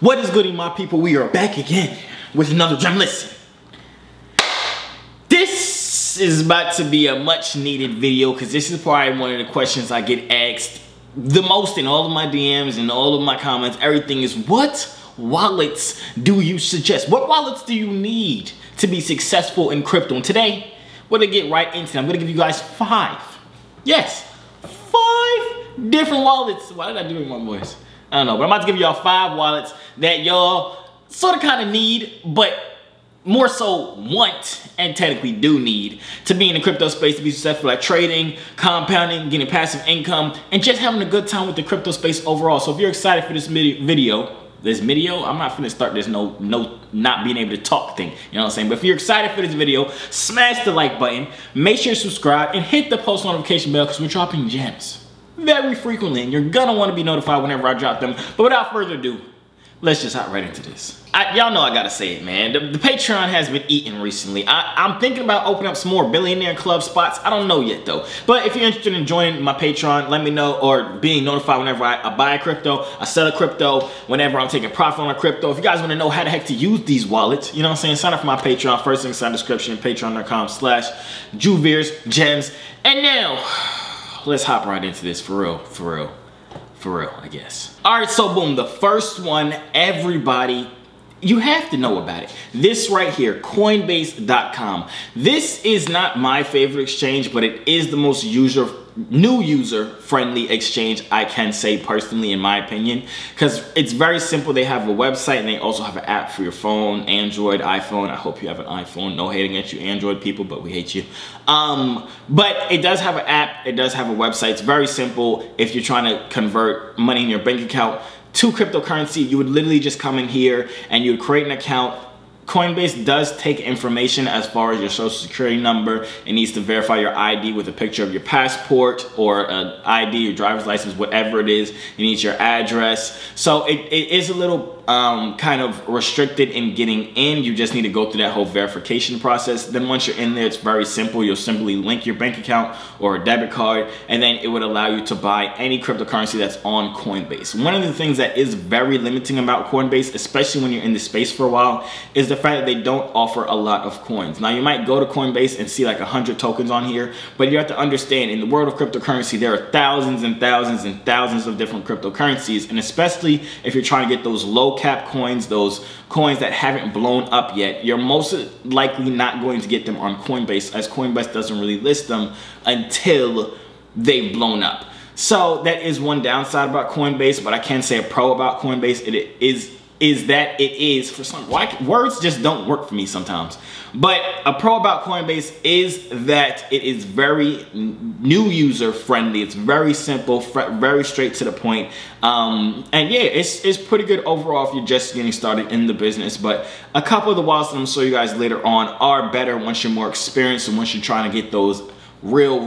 What is goody, my people? We are back again with another gem. Listen, this is about to be a much needed video because this is probably one of the questions I get asked the most in all of my DMs and all of my comments. Everything is, what wallets do you suggest? What wallets do you need to be successful in crypto? And today, we're gonna get right into it. I'm gonna give you guys 5 different wallets. Why did I do it in my voice? I don't know, but I'm about to give y'all 5 wallets that y'all sort of kind of need, but more so want and technically do need to be in the crypto space, to be successful at trading, compounding, getting passive income, and just having a good time with the crypto space overall. So if you're excited for this video, I'm not finna start this not being able to talk thing, you know what I'm saying? But if you're excited for this video, smash the like button, make sure to subscribe, and hit the post notification bell because we're dropping gems very frequently, and you're gonna want to be notified whenever I drop them. But without further ado, let's just hop right into this. Y'all know I gotta say it, man. The Patreon has been eating recently. I'm thinking about opening up some more billionaire club spots. I don't know yet though. But if you're interested in joining my Patreon, let me know, or being notified whenever I buy a crypto, I sell a crypto, whenever I'm taking profit on a crypto. If you guys wanna know how the heck to use these wallets, you know what I'm saying? Sign up for my Patreon. First link in the description, patreon.com/Joovier's gems. And now, let's hop right into this for real, I guess. All right, so boom, the first one, everybody, you have to know about it. This right here, Coinbase.com. This is not my favorite exchange, but it is the most user-friendly exchange, I can say personally, in my opinion, because it's very simple. They have a website and they also have an app for your phone, Android, iPhone. I hope you have an iPhone. No hate against you Android people, but we hate you. But it does have an app. It does have a website. It's very simple. If you're trying to convert money in your bank account to cryptocurrency, you would literally just come in here and you would create an account. Coinbase does take information as far as your social security number. It needs to verify your ID with a picture of your passport or an ID, your driver's license, whatever it is. It needs your address. So it is a little kind of restricted in getting in. You just need to go through that whole verification process. Then once you're in there, it's very simple. You'll simply link your bank account or a debit card, and then it would allow you to buy any cryptocurrency that's on Coinbase. One of the things that is very limiting about Coinbase, especially when you're in the space for a while, is the fact that they don't offer a lot of coins. Now you might go to Coinbase and see like 100 tokens on here, but you have to understand, in the world of cryptocurrency, there are thousands and thousands and thousands of different cryptocurrencies, and especially if you're trying to get those low cap coins, those coins that haven't blown up yet, you're most likely not going to get them on Coinbase, as Coinbase doesn't really list them until they've blown up. So that is one downside about Coinbase, but I can say a pro about Coinbase. It is that it is, for some, words just don't work for me sometimes. But a pro about Coinbase is that it is very new user friendly. It's very simple, very straight to the point. And yeah, it's pretty good overall if you're just getting started in the business. But a couple of the wallets that I'm gonna show you guys later on are better once you're more experienced and once you're trying to get those real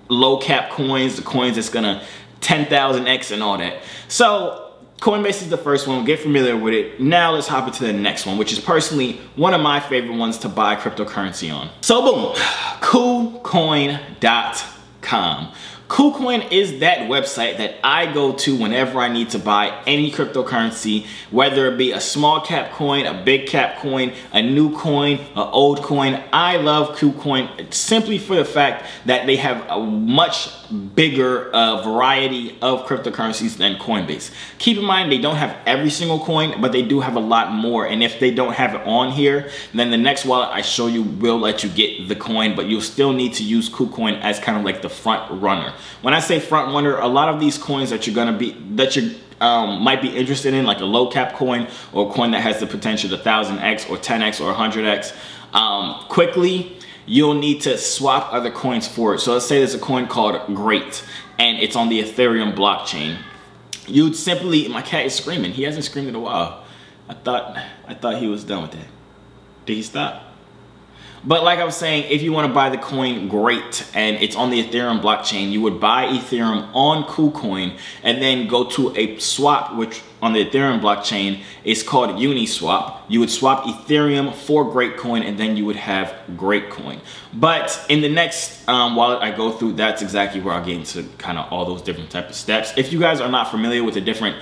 low cap coins, the coins that's gonna 10,000x and all that. So Coinbase is the first one. Get familiar with it. Now let's hop into the next one, which is personally one of my favorite ones to buy cryptocurrency on. So boom, KuCoin.com. KuCoin is that website that I go to whenever I need to buy any cryptocurrency, whether it be a small cap coin, a big cap coin, a new coin, an old coin. I love KuCoin simply for the fact that they have a much bigger variety of cryptocurrencies than Coinbase. Keep in mind, they don't have every single coin, but they do have a lot more. And if they don't have it on here, then the next wallet I show you will let you get the coin, but you'll still need to use KuCoin as kind of like the front runner. When I say front runner, a lot of these coins that you're might be interested in, like a low cap coin or a coin that has the potential to 1000x or 10x or 100x, quickly, you'll need to swap other coins for it. So let's say there's a coin called Great and it's on the Ethereum blockchain. You'd simply, my cat is screaming. He hasn't screamed in a while. I thought he was done with that. Did he stop? But like I was saying, if you want to buy the coin Great and it's on the Ethereum blockchain, you would buy Ethereum on KuCoin and then go to a swap, which on the Ethereum blockchain is called Uniswap. You would swap Ethereum for Great coin and then you would have Great coin. But in the next wallet I go through, that's exactly where I'll get into kind of all those different type of steps. If you guys are not familiar with the different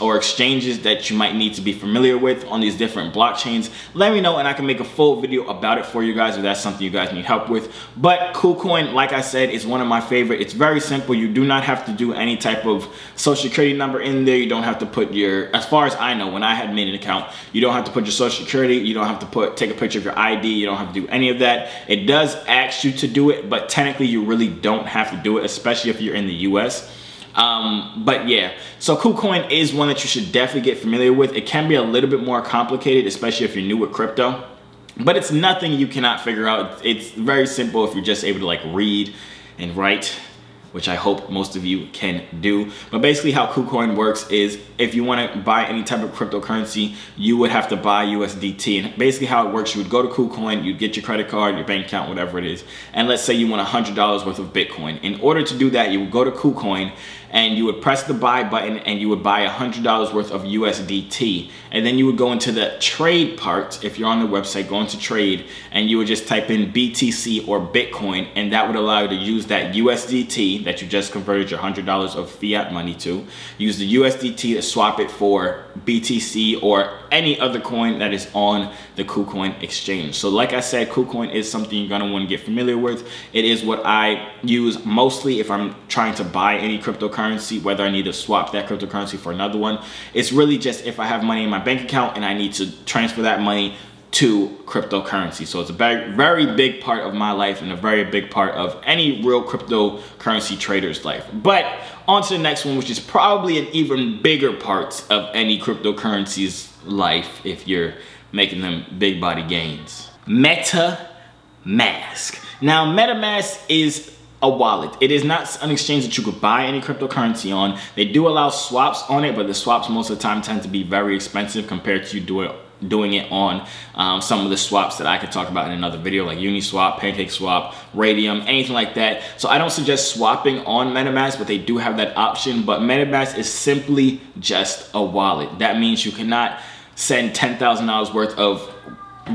or exchanges that you might need to be familiar with on these different blockchains, let me know and I can make a full video about it for you guys if that's something you guys need help with. But KuCoin, like I said, is one of my favorite. It's very simple. You do not have to do any type of social security number in there. You don't have to put your, as far as I know, when I had made an account, you don't have to put your social security. You don't have to take a picture of your ID. You don't have to do any of that. It does ask you to do it, but technically you really don't have to do it, especially if you're in the US. But yeah, so KuCoin is one that you should definitely get familiar with. It can be a little bit more complicated, especially if you're new with crypto, but it's nothing you cannot figure out. It's very simple if you're just able to like read and write, which I hope most of you can do. But basically how KuCoin works is if you want to buy any type of cryptocurrency, you would have to buy USDT. And basically how it works, you would go to KuCoin, you'd get your credit card, your bank account, whatever it is. And let's say you want $100 worth of Bitcoin. In order to do that, you would go to KuCoin and you would press the buy button and you would buy $100 worth of USDT. And then you would go into the trade part. If you're on the website, go into trade and you would just type in BTC or Bitcoin, and that would allow you to use that USDT that you just converted your $100 of fiat money to. Use the USDT to swap it for BTC or any other coin that is on the KuCoin exchange. So like I said, KuCoin is something you're gonna wanna get familiar with. It is what I use mostly if I'm trying to buy any cryptocurrency, whether I need to swap that cryptocurrency for another one. It's really just if I have money in my bank account and I need to transfer that money to cryptocurrency. So it's a very big part of my life and a very big part of any real cryptocurrency trader's life. But on to the next one, which is probably an even bigger part of any cryptocurrency's life if you're making them big body gains. MetaMask. Now, MetaMask is a wallet. It is not an exchange that you could buy any cryptocurrency on. They do allow swaps on it, but the swaps most of the time tend to be very expensive compared to doing it on some of the swaps that I could talk about in another video, like Uniswap, PancakeSwap, Radium, anything like that. So I don't suggest swapping on MetaMask, but they do have that option. But MetaMask is simply just a wallet. That means you cannot send $10,000 worth of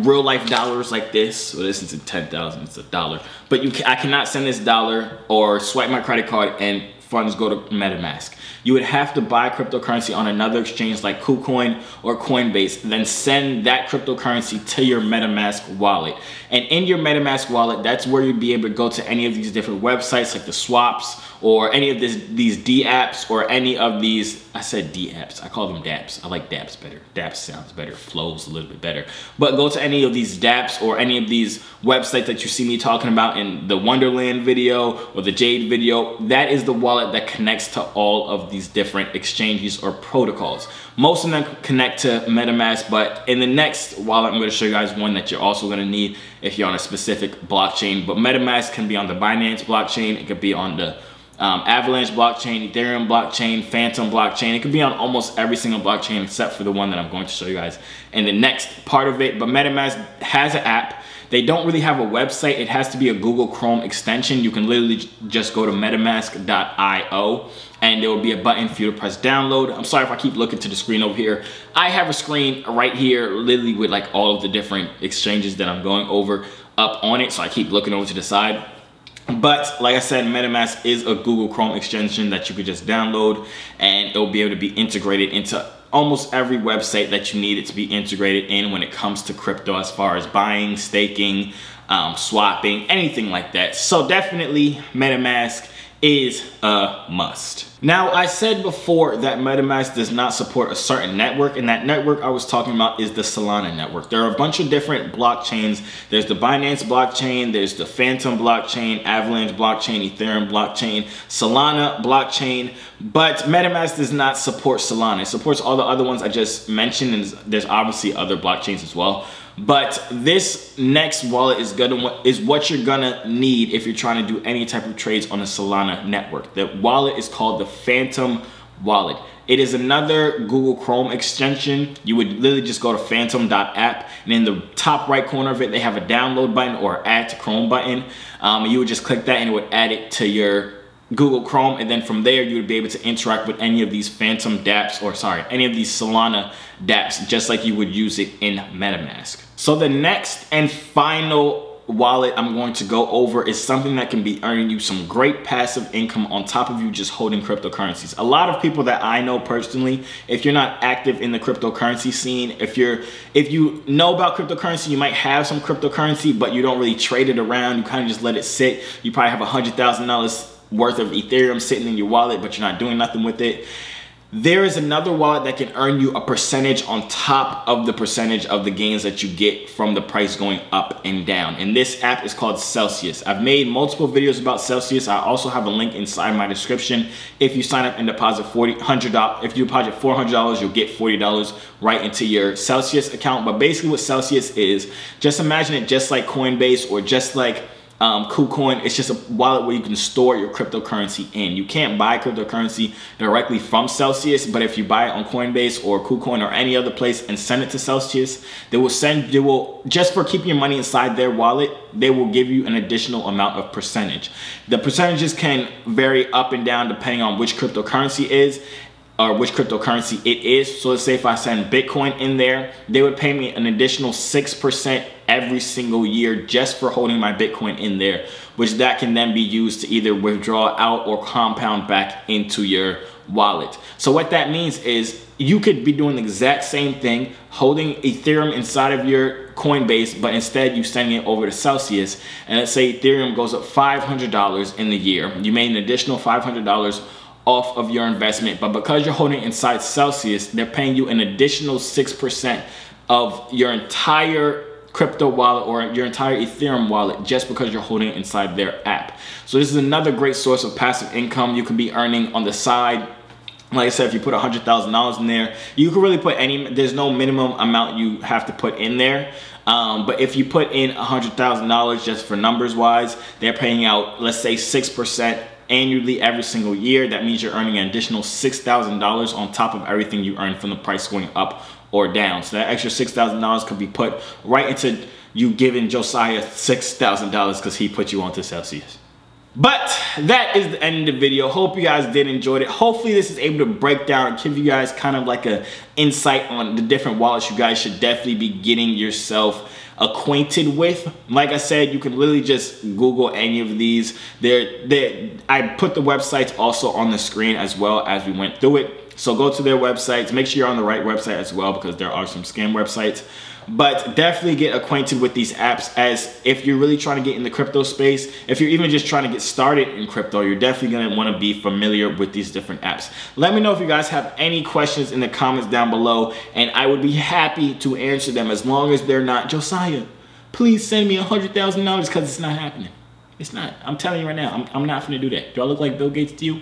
real life dollars like this. Well, this isn't 10,000, it's $1. But I cannot send this $1 or swipe my credit card and funds go to MetaMask. You would have to buy cryptocurrency on another exchange like KuCoin or Coinbase, then send that cryptocurrency to your MetaMask wallet. And in your MetaMask wallet, that's where you'd be able to go to any of these different websites like the swaps or any of these D apps or any of these, I said D apps, I call them dApps. I like dApps better. dApps sounds better, flows a little bit better. But go to any of these dApps or any of these websites that you see me talking about in the Wonderland video or the Jade video. That is the wallet that connects to all of these different exchanges or protocols. Most of them connect to MetaMask, but in the next wallet, I'm going to show you guys one that you're also going to need if you're on a specific blockchain. But MetaMask can be on the Binance blockchain. It could be on the Avalanche blockchain, Ethereum blockchain, Phantom blockchain. It could be on almost every single blockchain except for the one that I'm going to show you guys in the next part of it. But MetaMask has an app. They don't really have a website. It has to be a Google Chrome extension. You can literally just go to metamask.io and there will be a button for you to press download. I'm sorry if I keep looking to the screen over here. I have a screen right here literally with like all of the different exchanges that I'm going over up on it. So I keep looking over to the side. But like I said, MetaMask is a Google Chrome extension that you could just download and it will be able to be integrated into almost every website that you need it to be integrated in when it comes to crypto, as far as buying, staking, swapping, anything like that. So definitely MetaMask is a must. Now, I said before that MetaMask does not support a certain network, and that network I was talking about is the Solana network. There are a bunch of different blockchains. There's the Binance blockchain, there's the Phantom blockchain, Avalanche blockchain, Ethereum blockchain, Solana blockchain, but MetaMask does not support Solana. It supports all the other ones I just mentioned, and there's obviously other blockchains as well. But this next wallet is what you're gonna need if you're trying to do any type of trades on the Solana network. The wallet is called the Phantom wallet. It is another Google Chrome extension. You would literally just go to PHANTOM.app, and in the top right corner of it, they have a download button or add to Chrome button. You would just click that and it would add it to your Google Chrome, and then from there you would be able to interact with any of these Phantom dApps, or sorry, any of these Solana dApps, just like you would use it in MetaMask. So the next and final wallet I'm going to go over is something that can be earning you some great passive income on top of you just holding cryptocurrencies. A lot of people that I know personally, if you're not active in the cryptocurrency scene, if you know about cryptocurrency, you might have some cryptocurrency, but you don't really trade it around. You kind of just let it sit. You probably have $100,000 worth of Ethereum sitting in your wallet, but you're not doing nothing with it. There is another wallet that can earn you a percentage on top of the percentage of the gains that you get from the price going up and down. And this app is called Celsius. I've made multiple videos about Celsius. I also have a link inside my description. If you sign up and deposit $100, if you deposit $400, you'll get $40 right into your Celsius account. But basically what Celsius is, just imagine it just like Coinbase or just like KuCoin. It's just a wallet where you can store your cryptocurrency in. You can't buy cryptocurrency directly from Celsius, but if you buy it on Coinbase or KuCoin or any other place and send it to Celsius, they will just for keeping your money inside their wallet, they will give you an additional amount of percentage. The percentages can vary up and down depending on which cryptocurrency is or which cryptocurrency it is. So let's say if I send Bitcoin in there, they would pay me an additional 6% every single year just for holding my Bitcoin in there, which that can then be used to either withdraw out or compound back into your wallet. So what that means is you could be doing the exact same thing, holding Ethereum inside of your Coinbase, but instead you sending it over to Celsius. And let's say Ethereum goes up $500 in the year. You made an additional $500 off of your investment, but because you're holding inside Celsius, they're paying you an additional 6% of your entire crypto wallet or your entire Ethereum wallet just because you're holding it inside their app. So this is another great source of passive income you can be earning on the side. Like I said, if you put $100,000 in there, you can really put there's no minimum amount you have to put in there. But if you put in $100,000 just for numbers wise, they're paying out, let's say 6% annually every single year. That means you're earning an additional $6,000 on top of everything you earn from the price going up or down. So that extra $6,000 could be put right into you giving Josiah $6,000 because he put you onto Celsius. But that is the end of the video. Hope you guys did enjoy it. Hopefully this is able to break down and give you guys kind of like a insight on the different wallets you guys should definitely be getting yourself acquainted with. Like I said, you can literally just Google any of these. I put the websites also on the screen as well as we went through it. So go to their websites. Make sure you're on the right website as well because there are some scam websites. But definitely get acquainted with these apps, as if you're really trying to get in the crypto space, if you're even just trying to get started in crypto, you're definitely going to want to be familiar with these different apps. Let me know if you guys have any questions in the comments down below, and I would be happy to answer them as long as they're not, Josiah, please send me $100,000 because it's not happening. It's not. I'm telling you right now, I'm not going to do that. Do I look like Bill Gates to you?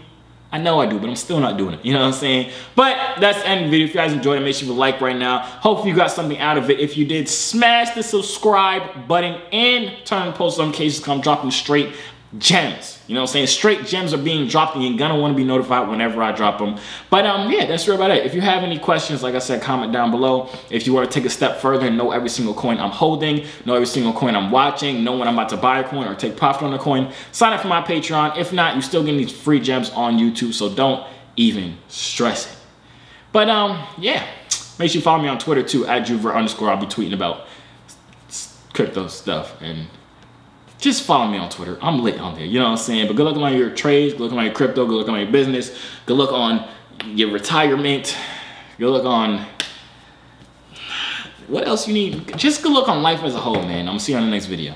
I know I do, but I'm still not doing it. You know what I'm saying? But that's the end of the video. If you guys enjoyed it, make sure you like right now. Hopefully you got something out of it. If you did, smash the subscribe button and turn on post notifications because I'm dropping straight gems. You know what I'm saying? Straight gems are being dropped and you're gonna want to be notified whenever I drop them. But yeah, that's really about it. If you have any questions, like I said, comment down below. If you want to take a step further and know every single coin I'm holding, know every single coin I'm watching, know when I'm about to buy a coin or take profit on a coin, sign up for my Patreon. If not, you're still getting these free gems on YouTube, so don't even stress it. But yeah, make sure you follow me on Twitter too, @Joovier_. I'll be tweeting about crypto stuff, and just follow me on Twitter. I'm lit on there, you know what I'm saying? But good luck on your trades, good luck on your crypto, good luck on your business, good luck on your retirement, good luck on what else you need. Just good luck on life as a whole, man. I'm gonna see you on the next video.